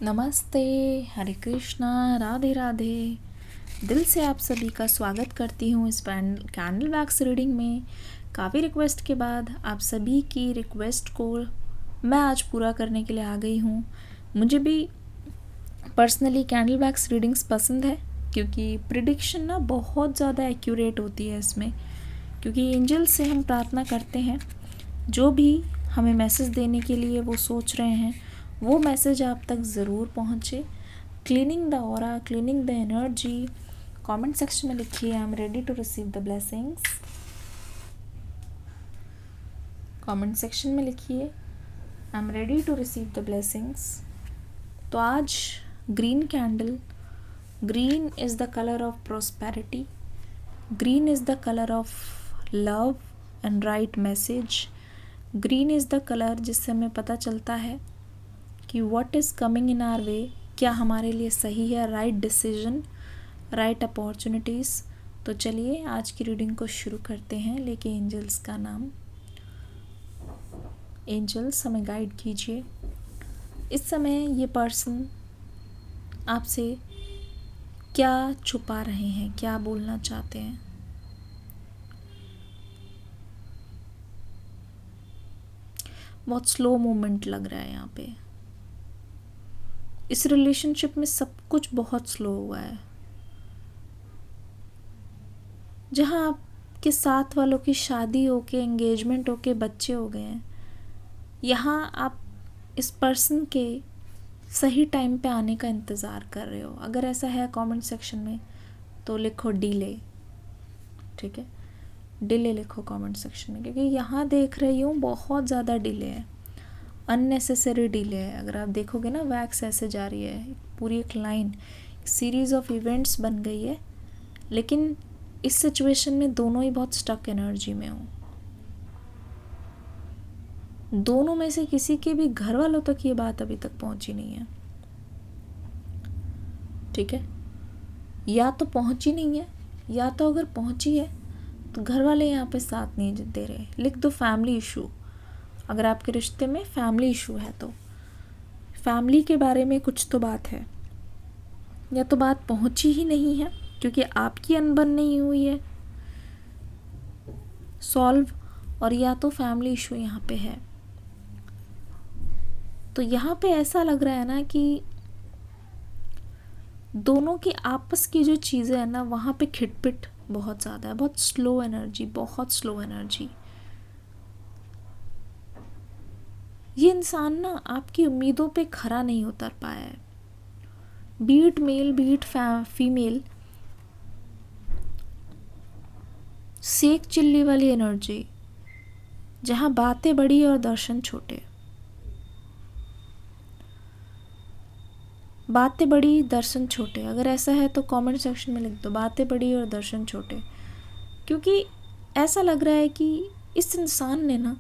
नमस्ते, हरे कृष्णा, राधे राधे। दिल से आप सभी का स्वागत करती हूँ इस कैंडल वैक्स रीडिंग में। काफ़ी रिक्वेस्ट के बाद आप सभी की रिक्वेस्ट को मैं आज पूरा करने के लिए आ गई हूँ। मुझे भी पर्सनली कैंडल वैक्स रीडिंग्स पसंद है क्योंकि प्रिडिक्शन ना बहुत ज़्यादा एक्यूरेट होती है इसमें, क्योंकि एंजल से हम प्रार्थना करते हैं जो भी हमें मैसेज देने के लिए वो सोच रहे हैं वो मैसेज आप तक ज़रूर पहुँचे। Cleaning the aura, cleaning the energy. Comment section में लिखिए I am ready to receive the blessings. Comment section में लिखिए I am ready to receive the blessings. तो आज green candle, green is the colour of prosperity, green is the colour of love and right message. Green is the colour जिससे हमें पता चलता है कि what is coming in our way, क्या हमारे लिए सही है, राइट डिसीजन, राइट अपॉर्चुनिटीज़। तो चलिए आज की रीडिंग को शुरू करते हैं लेके एंजल्स का नाम। एंजल्स हमें गाइड कीजिए। इस समय ये पर्सन आपसे क्या छुपा रहे हैं, क्या बोलना चाहते हैं। बहुत स्लो मोमेंट लग रहा है यहाँ पे। इस रिलेशनशिप में सब कुछ बहुत स्लो हुआ है। जहाँ आपके साथ वालों की शादी होके, एंगेजमेंट होके, बच्चे हो गए हैं, यहाँ आप इस पर्सन के सही टाइम पे आने का इंतज़ार कर रहे हो। अगर ऐसा है कमेंट सेक्शन में तो लिखो डिले, ठीक है, डिले लिखो कमेंट सेक्शन में, क्योंकि यहाँ देख रही हूँ बहुत ज़्यादा डिले है, अननेसेसरी डिले है। अगर आप देखोगे ना वैक्स ऐसे जा रही है, पूरी एक लाइन, सीरीज़ ऑफ इवेंट्स बन गई है। लेकिन इस सिचुएशन में दोनों ही बहुत स्टक एनर्जी में हो। दोनों में से किसी के भी घर वालों तक ये बात अभी तक पहुंची नहीं है, ठीक है। या तो पहुंची नहीं है, या तो अगर पहुंची है तो घर वाले यहाँ पे साथ नहीं दे रहे। लिख दो फैमिली इशू। अगर आपके रिश्ते में फैमिली इशू है तो फैमिली के बारे में कुछ तो बात है, या तो बात पहुंची ही नहीं है क्योंकि आपकी अनबन नहीं हुई है सॉल्व, और या तो फैमिली इशू यहाँ पे है। तो यहाँ पे ऐसा लग रहा है ना कि दोनों की आपस की जो चीज़ें हैं ना, वहाँ पे खिटपिट बहुत ज़्यादा है, बहुत स्लो एनर्जी, बहुत स्लो एनर्जी। ये इंसान ना आपकी उम्मीदों पे खरा नहीं उतर पाया है। बीट मेल बीट फीमेल, सेक चिल्ली वाली एनर्जी, जहाँ बातें बड़ी और दर्शन छोटे। बातें बड़ी दर्शन छोटे। अगर ऐसा है तो कमेंट सेक्शन में लिख दो बातें बड़ी और दर्शन छोटे। क्योंकि ऐसा लग रहा है कि इस इंसान ने ना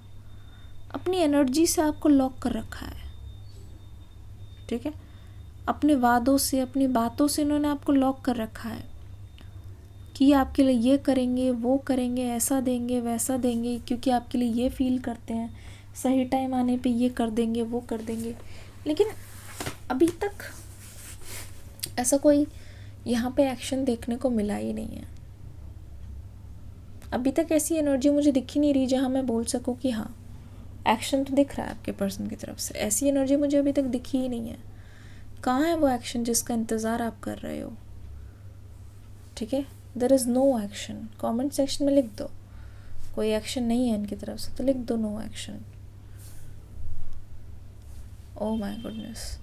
अपनी एनर्जी से आपको लॉक कर रखा है, ठीक है। अपने वादों से, अपनी बातों से इन्होंने आपको लॉक कर रखा है कि आपके लिए ये करेंगे, वो करेंगे, ऐसा देंगे, वैसा देंगे, क्योंकि आपके लिए ये फील करते हैं, सही टाइम आने पे ये कर देंगे, वो कर देंगे। लेकिन अभी तक ऐसा कोई यहाँ पे एक्शन देखने को मिला ही नहीं है। अभी तक ऐसी एनर्जी मुझे दिख ही नहीं रही जहाँ मैं बोल सकूँ कि हाँ एक्शन तो दिख रहा है आपके पर्सन की तरफ से। ऐसी एनर्जी मुझे अभी तक दिखी ही नहीं है। कहाँ है वो एक्शन जिसका इंतज़ार आप कर रहे हो, ठीक है। There is no action. Comment section में लिख दो कोई एक्शन नहीं है इनकी तरफ से, तो लिख दो no action. Oh my goodness.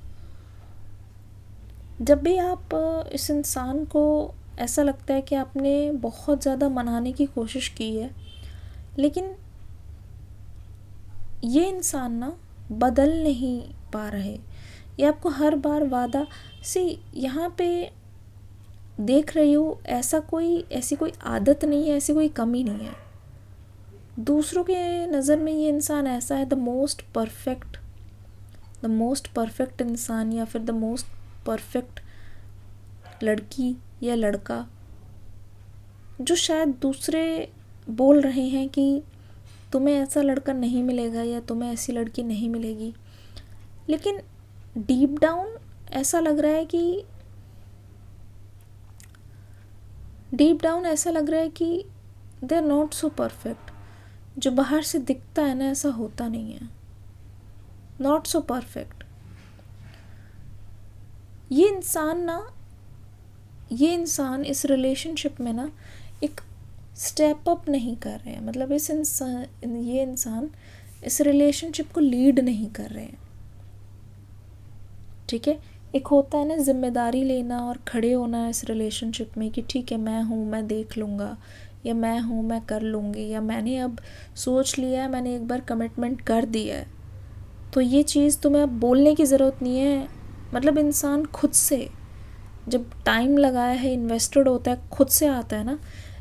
जब भी आप इस इंसान को ऐसा लगता है कि आपने बहुत ज़्यादा मनाने की कोशिश की है, लेकिन ये इंसान ना बदल नहीं पा रहे। ये आपको हर बार वादा से यहाँ पे देख रही हो, ऐसी कोई आदत नहीं है, ऐसी कोई कमी नहीं है। दूसरों के नज़र में ये इंसान ऐसा है द मोस्ट परफेक्ट इंसान, या फिर द मोस्ट परफेक्ट लड़की या लड़का, जो शायद दूसरे बोल रहे हैं कि तुम्हें ऐसा लड़का नहीं मिलेगा या तुम्हें ऐसी लड़की नहीं मिलेगी, लेकिन डीप डाउन ऐसा लग रहा है कि डीप डाउन ऐसा लग रहा है कि they are not so perfect. जो बाहर से दिखता है ना, ऐसा होता नहीं है. Not so perfect. ये इंसान इस रिलेशनशिप में ना एक स्टेप अप नहीं कर रहे हैं. मतलब ये इंसान इस रिलेशनशिप को लीड नहीं कर रहे हैं. ठीक है. एक होता है ना जिम्मेदारी लेना और खड़े होना इस रिलेशनशिप में कि ठीक है, मैं हूँ, मैं देख लूँगा, या मैं हूँ, मैं कर लूँगी, या मैंने अब सोच लिया है, मैंने एक बार कमिटमेंट कर दिया है, तो ये चीज़ तुम्हें अब बोलने की ज़रूरत नहीं है. मतलब इंसान खुद से जब टाइम लगाया है, इन्वेस्टेड होता है, खुद से आता है ना.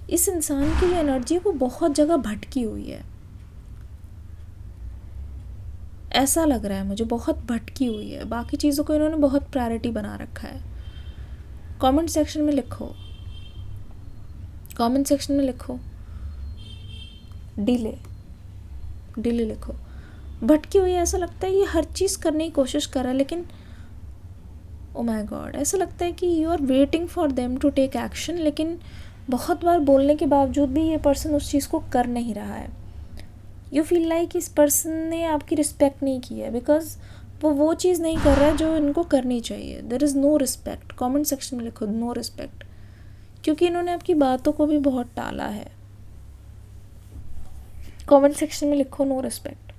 इस इंसान की जो एनर्जी है वो बहुत जगह भटकी हुई है. ऐसा लग रहा है मुझे, बहुत भटकी हुई है. बाकी चीज़ों को इन्होंने बहुत प्रायोरिटी बना रखा है. कमेंट सेक्शन में लिखो, कमेंट सेक्शन में लिखो डिले लिखो. भटकी हुई है. ऐसा लगता है ये हर चीज़ करने की कोशिश कर रहा है, लेकिन ओ माय गॉड, ऐसा लगता है कि you are waiting for them to take action, लेकिन बहुत बार बोलने के बावजूद भी ये पर्सन उस चीज़ को कर नहीं रहा है. यू फील लाइक इस पर्सन ने आपकी रिस्पेक्ट नहीं की है, बिकॉज वो चीज़ नहीं कर रहा है जो इनको करनी चाहिए. There is no respect. Comment section में लिखो नो रिस्पेक्ट, क्योंकि इन्होंने आपकी बातों को भी बहुत टाला है. कमेंट सेक्शन में लिखो नो रिस्पेक्ट.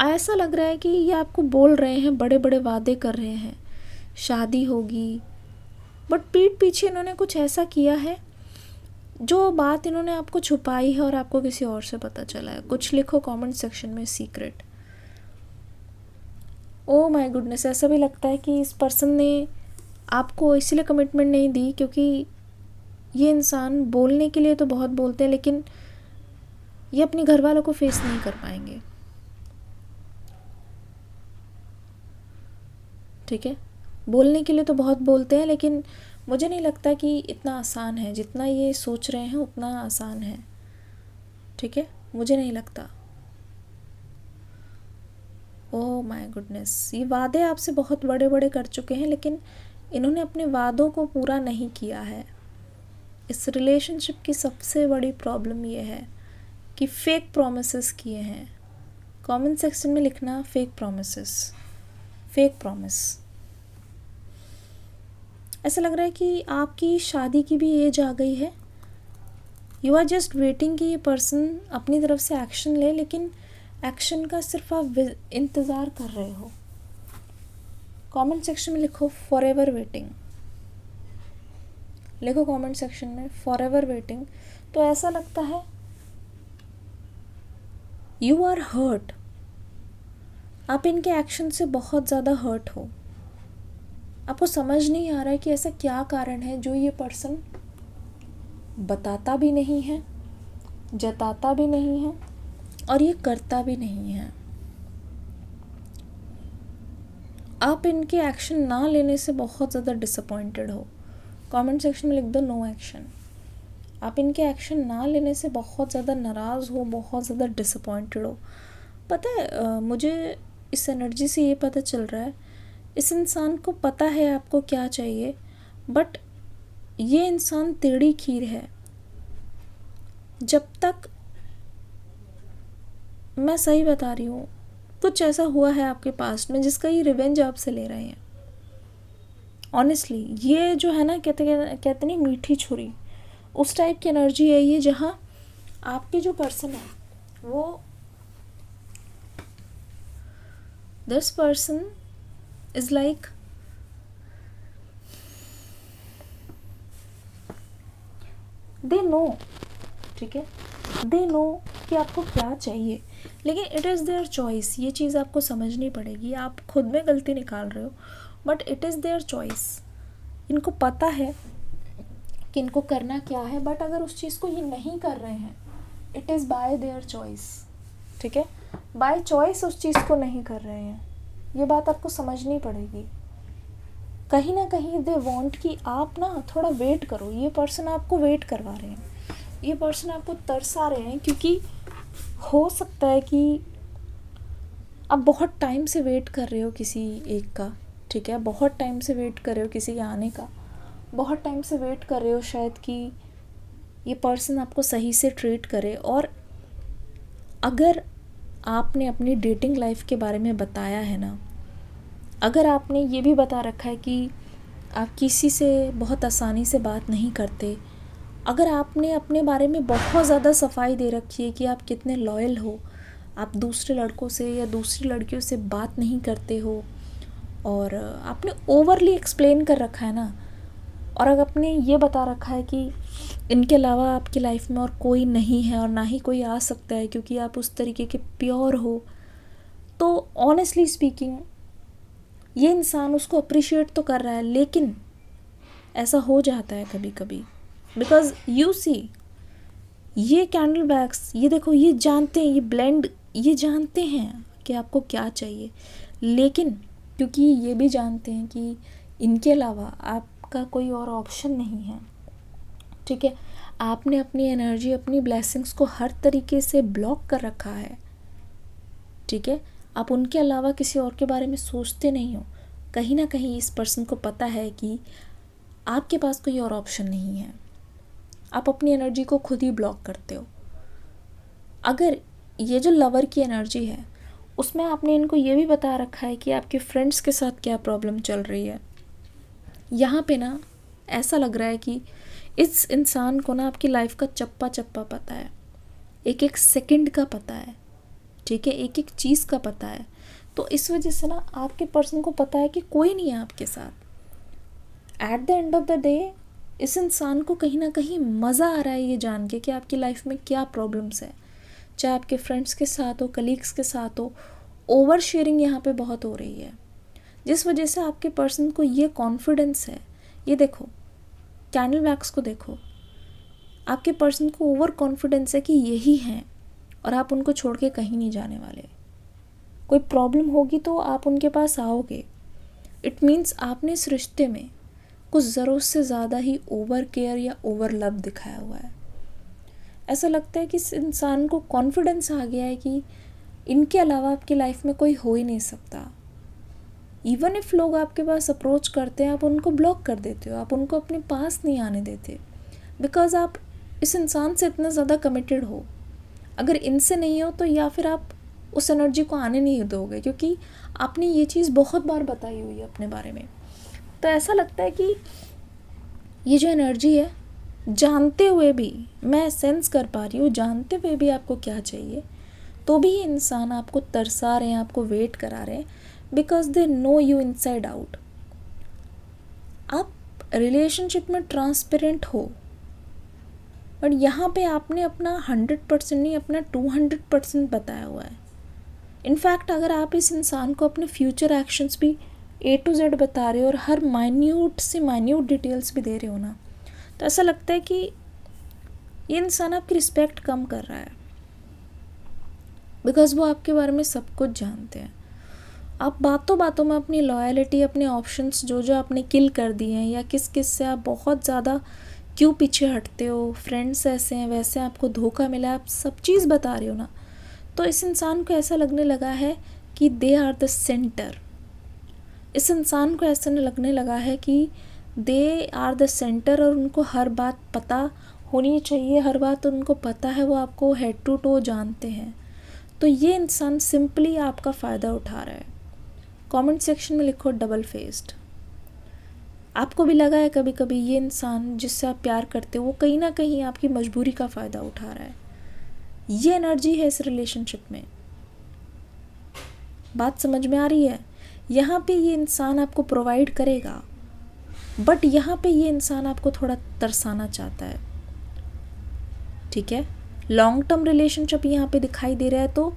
ऐसा लग रहा है कि ये आपको बोल रहे हैं, बड़े बड़े वादे कर रहे हैं, शादी होगी, बट पीठ पीछे इन्होंने कुछ ऐसा किया है जो बात इन्होंने आपको छुपाई है और आपको किसी और से पता चला है. कुछ लिखो कमेंट सेक्शन में सीक्रेट. ओ माय गुडनेस, ऐसा भी लगता है कि इस पर्सन ने आपको इसलिए कमिटमेंट नहीं दी क्योंकि ये इंसान बोलने के लिए तो बहुत बोलते हैं, लेकिन ये अपने घर वालों को फेस नहीं कर पाएंगे. ठीक है. बोलने के लिए तो बहुत बोलते हैं, लेकिन मुझे नहीं लगता कि इतना आसान है. जितना ये सोच रहे हैं उतना आसान है. ठीक है, मुझे नहीं लगता. ओह माय गुडनेस, ये वादे आपसे बहुत बड़े बड़े कर चुके हैं, लेकिन इन्होंने अपने वादों को पूरा नहीं किया है. इस रिलेशनशिप की सबसे बड़ी प्रॉब्लम ये है कि फेक प्रॉमिसेस किए हैं. कमेंट सेक्शन में लिखना फेक प्रॉमिसेस, फेक प्रॉमिस. ऐसा लग रहा है कि आपकी शादी की भी एज आ गई है. यू आर जस्ट वेटिंग कि ये पर्सन अपनी तरफ से एक्शन ले, लेकिन एक्शन का सिर्फ आप इंतज़ार कर रहे हो. कमेंट सेक्शन में लिखो फॉर एवर वेटिंग. लिखो कमेंट सेक्शन में फॉर एवर वेटिंग. तो ऐसा लगता है यू आर हर्ट. आप इनके एक्शन से बहुत ज़्यादा हर्ट हो. आपको समझ नहीं आ रहा है कि ऐसा क्या कारण है जो ये पर्सन बताता भी नहीं है, जताता भी नहीं है, और ये करता भी नहीं है. आप इनके एक्शन ना लेने से बहुत ज़्यादा डिसअपॉइंटेड हो. कमेंट सेक्शन में लिख दो नो एक्शन. आप इनके एक्शन ना लेने से बहुत ज़्यादा नाराज़ हो, बहुत ज़्यादा डिसअपॉइंटेड हो. पता है मुझे इस एनर्जी से ये पता चल रहा है, इस इंसान को पता है आपको क्या चाहिए, बट ये इंसान टेढ़ी खीर है. जब तक, मैं सही बता रही हूँ, कुछ ऐसा हुआ है आपके पास्ट में जिसका ये रिवेंज आपसे ले रहे हैं. ऑनेस्टली ये जो है ना, कहते नहीं मीठी छुरी, उस टाइप की एनर्जी है ये, जहाँ आपके जो पर्सन है वो, this person is like, they know. ठीक है, दे नो कि आपको क्या चाहिए, लेकिन इट इज़ देयर चॉइस. ये चीज़ आपको समझनी पड़ेगी. आप खुद में गलती निकाल रहे हो, but it is their choice. इनको पता है कि इनको करना क्या है, बट अगर उस चीज़ को ये नहीं कर रहे हैं, it is by their choice. ठीक है, बाय चॉइस उस चीज़ को नहीं कर रहे हैं. ये बात आपको समझनी पड़ेगी. कहीं ना कहीं दे वांट कि आप ना थोड़ा वेट करो. ये पर्सन आपको वेट करवा रहे हैं, ये पर्सन आपको तरसा रहे हैं, क्योंकि हो सकता है कि आप बहुत टाइम से वेट कर रहे हो किसी एक का, ठीक है, बहुत टाइम से वेट कर रहे हो किसी के आने का, बहुत टाइम से वेट कर रहे हो शायद कि ये पर्सन आपको सही से ट्रीट करे। और अगर आपने अपनी डेटिंग लाइफ के बारे में बताया है ना, अगर आपने ये भी बता रखा है कि आप किसी से बहुत आसानी से बात नहीं करते, अगर आपने अपने बारे में बहुत ज़्यादा सफाई दे रखी है कि आप कितने लॉयल हो, आप दूसरे लड़कों से या दूसरी लड़कियों से बात नहीं करते हो, और आपने ओवरली एक्सप्लेन कर रखा है ना, और अगर आपने ये बता रखा है कि इनके अलावा आपकी लाइफ में और कोई नहीं है और ना ही कोई आ सकता है क्योंकि आप उस तरीके के प्योर हो, तो ऑनेस्टली स्पीकिंग ये इंसान उसको अप्रिशिएट तो कर रहा है, लेकिन ऐसा हो जाता है कभी कभी। बिकॉज यू सी, ये कैंडल बैग्स, ये देखो, ये जानते हैं, ये ब्लेंड, ये जानते हैं कि आपको क्या चाहिए, लेकिन क्योंकि ये भी जानते हैं कि इनके अलावा आपका कोई और ऑप्शन नहीं है, ठीक है, आपने अपनी एनर्जी, अपनी ब्लेसिंग्स को हर तरीके से ब्लॉक कर रखा है, ठीक है, आप उनके अलावा किसी और के बारे में सोचते नहीं हो। कहीं ना कहीं इस पर्सन को पता है कि आपके पास कोई और ऑप्शन नहीं है, आप अपनी एनर्जी को खुद ही ब्लॉक करते हो। अगर ये जो लवर की एनर्जी है उसमें आपने इनको ये भी बता रखा है कि आपके फ्रेंड्स के साथ क्या प्रॉब्लम चल रही है, यहाँ पे ना ऐसा लग रहा है कि इस इंसान को ना आपकी लाइफ का चप्पा चप्पा पता है, एक एक सेकंड का पता है, ठीक है, एक एक चीज़ का पता है। तो इस वजह से ना आपके पर्सन को पता है कि कोई नहीं है आपके साथ। At the end of the day इस इंसान को कहीं ना कहीं मज़ा आ रहा है ये जान के कि आपकी लाइफ में क्या प्रॉब्लम्स है, चाहे आपके फ्रेंड्स के साथ हो, कलीग्स के साथ हो। ओवर शेयरिंग यहाँ पे बहुत हो रही है, जिस वजह से आपके पर्सन को ये कॉन्फिडेंस है। ये देखो, कैंडल वैक्स को देखो, आपके पर्सन को ओवर कॉन्फिडेंस है कि यही हैं और आप उनको छोड़ के कहीं नहीं जाने वाले। कोई प्रॉब्लम होगी तो आप उनके पास आओगे। इट मीन्स आपने इस रिश्ते में कुछ ज़रूरत से ज़्यादा ही ओवर केयर या ओवर लव दिखाया हुआ है। ऐसा लगता है कि इस इंसान को कॉन्फिडेंस आ गया है कि इनके अलावा आपकी लाइफ में कोई हो ही नहीं सकता। इवन इफ़ लोग आपके पास अप्रोच करते हैं, आप उनको ब्लॉक कर देते हो, आप उनको अपने पास नहीं आने देते, बिकॉज आप इस इंसान से इतना ज़्यादा कमिटेड हो। अगर इनसे नहीं हो तो या फिर आप उस एनर्जी को आने नहीं दोगे, क्योंकि आपने ये चीज़ बहुत बार बताई हुई है अपने बारे में। तो ऐसा लगता है कि ये जो एनर्जी है, जानते हुए भी, मैं सेंस कर पा रही हूँ, जानते हुए भी आपको क्या चाहिए, तो भी ये इंसान आपको तरसा रहे हैं, आपको वेट करा रहे हैं, because they know you inside out. आप रिलेशनशिप में ट्रांसपेरेंट हो, बट यहाँ पे आपने अपना 100% नहीं, अपना 200% बताया हुआ है। इनफैक्ट अगर आप इस इंसान को अपने फ्यूचर एक्शंस भी A to Z बता रहे हो और हर माइन्यूट से माइन्यूट डिटेल्स भी दे रहे हो ना, तो ऐसा लगता है कि ये इंसान आपकी रिस्पेक्ट कम कर रहा है, बिकॉज वो आपके बारे में सब कुछ जानते हैं। आप बातों बातों में अपनी लॉयल्टी, अपने ऑप्शंस जो जो आपने किल कर दिए हैं, या किस किस से आप बहुत ज़्यादा क्यों पीछे हटते हो, फ्रेंड्स ऐसे हैं वैसे, आपको धोखा मिला, आप सब चीज़ बता रहे हो ना, तो इस इंसान को ऐसा लगने लगा है कि दे आर द सेंटर। इस इंसान को ऐसा लगने लगा है कि दे आर द सेंटर और उनको हर बात पता होनी चाहिए, हर बात उनको पता है, वो आपको हेड टू टो जानते हैं। तो ये इंसान सिंपली आपका फ़ायदा उठा रहा है। कमेंट सेक्शन में लिखो डबल फेस्ड। आपको भी लगा है कभी कभी ये इंसान जिससे आप प्यार करते हो वो कहीं ना कहीं आपकी मजबूरी का फ़ायदा उठा रहा है? ये एनर्जी है इस रिलेशनशिप में। बात समझ में आ रही है? यहाँ पे ये इंसान आपको प्रोवाइड करेगा, बट यहाँ पे ये इंसान आपको थोड़ा तरसाना चाहता है, ठीक है। लॉन्ग टर्म रिलेशनशिप यहाँ पे दिखाई दे रहा है, तो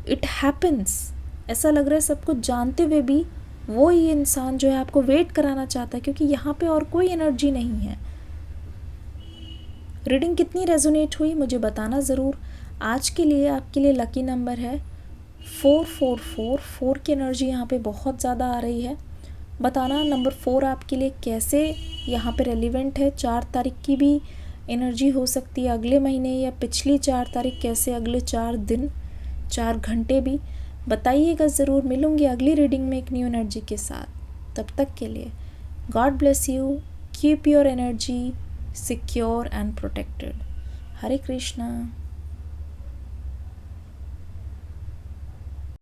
इट हैपन्स, ऐसा लग रहा है सब कुछ जानते हुए भी वो ये इंसान जो है आपको वेट कराना चाहता है, क्योंकि यहाँ पे और कोई एनर्जी नहीं है। रीडिंग कितनी रेजोनेट हुई मुझे बताना ज़रूर। आज के लिए आपके लिए लकी नंबर है 444। 4 की एनर्जी यहाँ पे बहुत ज़्यादा आ रही है। बताना नंबर 4 आपके लिए कैसे यहाँ पे रेलिवेंट है। 4 तारीख की भी एनर्जी हो सकती है, अगले महीने या पिछली 4 तारीख, कैसे अगले 4 दिन 4 घंटे भी। बताइएगा ज़रूर। मिलूँगी अगली रीडिंग में एक न्यू एनर्जी के साथ। तब तक के लिए God bless you, keep your energy secure and protected. Hare Krishna.